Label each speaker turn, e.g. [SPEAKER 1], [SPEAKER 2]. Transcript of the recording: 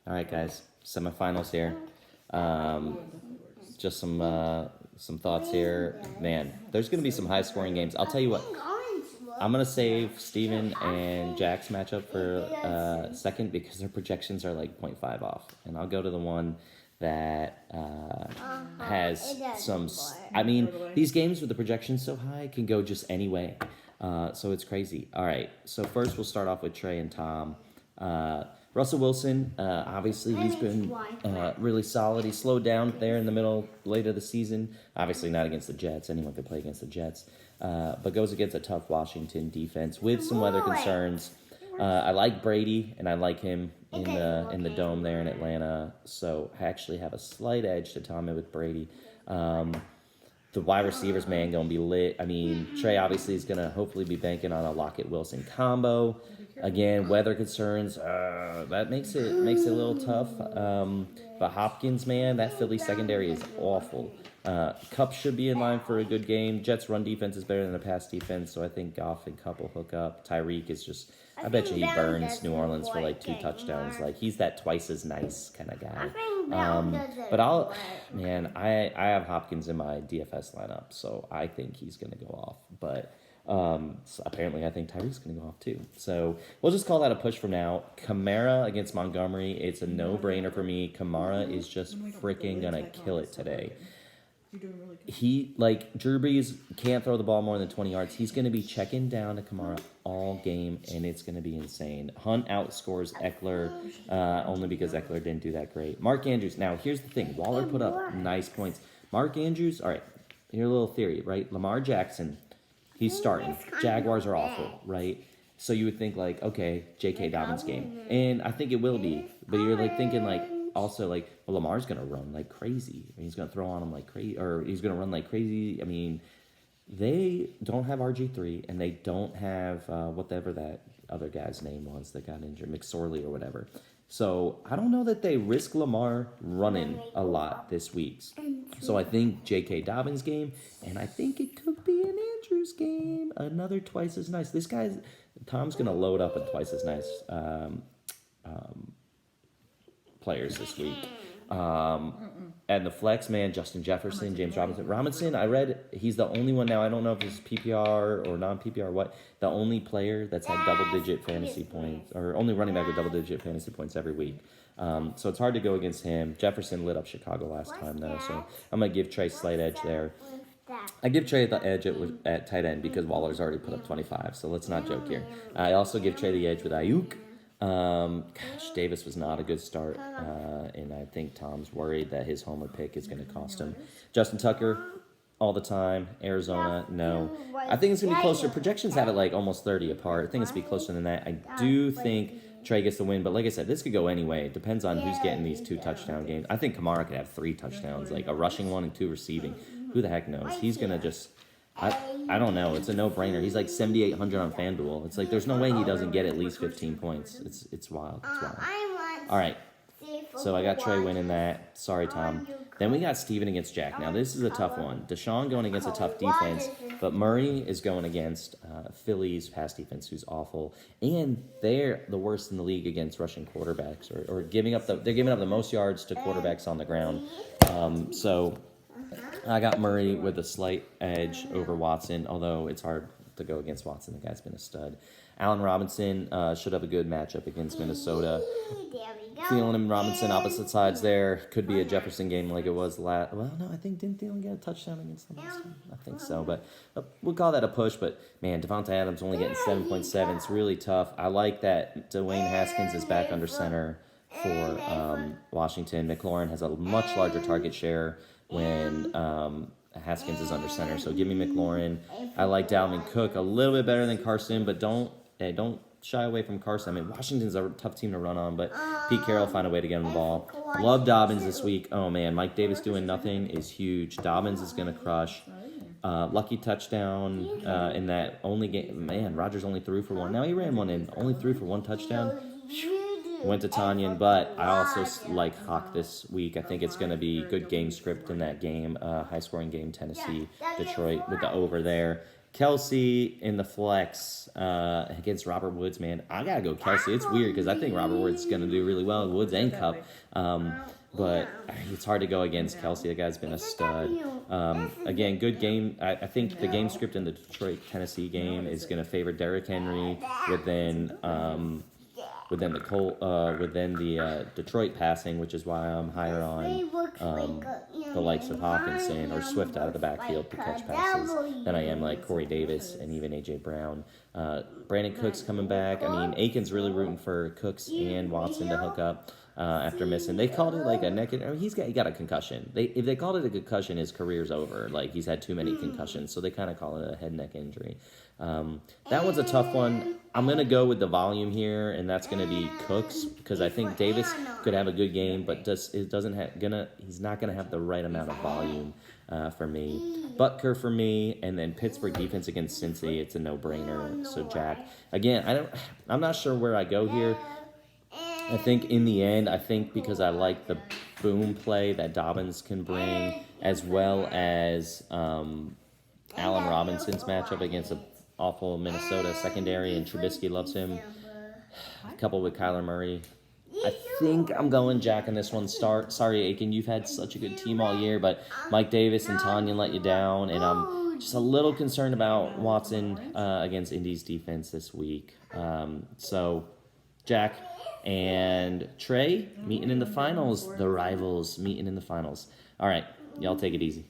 [SPEAKER 1] All right, guys, semifinals here. Just some thoughts here. Man, there's going to be some high scoring games. I'll tell you what. I'm gonna save Steven and Jack's matchup for second because their projections are like 0.5 off, and I'll go to the one that has some. I mean, these games with the projections so high can go just any way, so it's crazy. All right, so first we'll start off with Trey and Tom. Russell Wilson, obviously he's been really solid. He slowed down there in the middle, late of the season. Obviously not against the Jets. Anyone could play against the Jets. But goes against a tough Washington defense with some weather concerns. I like Brady, and I like him in the dome there in Atlanta. So I actually have a slight edge to Tommy with Brady. The wide receivers, man, going to be lit. I mean, Trey obviously is going to hopefully be banking on a Lockett-Wilson combo. Again, weather concerns, that makes it a little tough. But Hopkins, man, that Philly secondary is awful. Kupp should be in line for a good game. Jets' run defense is better than the pass defense, so I think Goff and Kupp will hook up. Tyreek is just, I bet you he burns New Orleans for like 2 touchdowns. Like, he's that twice as nice kind of guy. But I have Hopkins in my DFS lineup, so I think he's going to go off. But so apparently I think Tyreek's going to go off too. So we'll just call that a push from now. Kamara against Montgomery, it's a no-brainer for me. Kamara is just freaking going to kill it today. He, like, Drew Brees can't throw the ball more than 20 yards. He's going to be checking down to Kamara all game, and it's going to be insane. Hunt outscores Eckler only because Eckler didn't do that great. Mark Andrews. Now, here's the thing. Waller put up nice points. Mark Andrews, all right, here's a little theory, right? Lamar Jackson, he's starting. Jaguars are awful, right? So you would think, like, okay, J.K. Dobbins game. And I think it will be. But you're, like, thinking, like, also, like, well, Lamar's going to run like crazy. I mean, he's going to throw on him like crazy, or he's going to run like crazy. I mean, they don't have RG3, and they don't have whatever that other guy's name was that got injured, McSorley or whatever. So I don't know that they risk Lamar running a lot this week. So I think J.K. Dobbins game, and I think it could be an Andrews game, another twice as nice. Tom's going to load up a twice as nice players this week. And the flex, man, Justin Jefferson, James Robinson, I read he's the only one now. I don't know if it's PPR or non-PPR or what. The only player that's had double-digit fantasy points, or only running back with double-digit fantasy points every week. So it's hard to go against him. Jefferson lit up Chicago last time, though, so I'm going to give Trey slight edge there. I give Trey the edge at tight end because Waller's already put up 25, so let's not joke here. I also give Trey the edge with Ayuk. Davis was not a good start, and I think Tom's worried that his homer pick is going to cost him. Justin Tucker, all the time. Arizona, no. I think it's going to be closer. Projections have it like almost 30 apart. I think it's going to be closer than that. I do think Trey gets the win, but like I said, this could go anyway. It depends on who's getting these 2 touchdown games. I think Kamara could have 3 touchdowns, like a rushing one and 2 receiving. Who the heck knows? He's going to just... I don't know. It's a no-brainer. He's like 7,800 on FanDuel. It's like there's no way he doesn't get at least 15 points. It's wild. It's wild. All right. So I got Trey winning that. Sorry, Tom. Then we got Steven against Jack. Now, this is a tough one. Deshaun going against a tough defense, but Murray is going against Philly's pass defense, who's awful. And they're the worst in the league against rushing quarterbacks, or giving up they're giving up the most yards to quarterbacks on the ground. So I got Murray with a slight edge over Watson, although it's hard to go against Watson. The guy's been a stud. Allen Robinson should have a good matchup against Minnesota. Thielen and Robinson opposite sides there. Could be a Jefferson game like it was last. Well, no, I think didn't Thielen get a touchdown against them last time? I think so, but we'll call that a push. But man, Devontae Adams only getting 7.7. It's really tough. I like that Dwayne Haskins is back under center for Washington. McLaurin has a much larger target share when Haskins is under center. So give me McLaurin. I like Dalvin Cook a little bit better than Carson, but don't shy away from Carson. I mean, Washington's a tough team to run on, but Pete Carroll find a way to get him the ball. Love Dobbins this week. Oh, man, Mike Davis doing nothing is huge. Dobbins is going to crush. Lucky touchdown in that only game. Man, Rodgers only threw for 1. Now he ran one in. Only threw for 1 touchdown. Went to Tanyan, but I also like Hawk this week. I think it's going to be good game script in that game. High-scoring game, Tennessee, Detroit with the over there. Kelsey in the flex against Robert Woods, man. I got to go Kelsey. It's weird because I think Robert Woods is going to do really well in Woods and Cup. But it's hard to go against Kelsey. That guy's been a stud. Again, good game. I think the game script in the Detroit-Tennessee game is going to favor Derrick Henry within the Detroit passing, which is why I'm higher on the likes of Hawkinson or Swift out of the backfield to catch passes than I am like Corey Davis and even A.J. Brown. Brandon Cooks coming back. I mean, Aiken's really rooting for Cooks and Watson to hook up after missing. They called it like a neck. I mean, he got a concussion. If they called it a concussion, his career's over. Like, he's had too many concussions, so they kind of call it a head neck injury. That one's a tough one. I'm going to go with the volume here, and that's going to be Cooks, because I think Davis could have a good game, but he's not going to have the right amount of volume for me. Butker for me, and then Pittsburgh defense against Cincy. It's a no-brainer. So Jack, again, I'm not sure where I go here. I think in the end, because I like the boom play that Dobbins can bring, as well as Allen Robinson's matchup against an awful Minnesota secondary, and Trubisky loves him, coupled with Kyler Murray. I think I'm going Jack in this one. Sorry, Aiken, you've had such a good team all year, but Mike Davis and Tanyan let you down, and I'm just a little concerned about Watson against Indy's defense this week. So, Jack and Trey meeting in the finals. The rivals meeting in the finals. All right, y'all take it easy.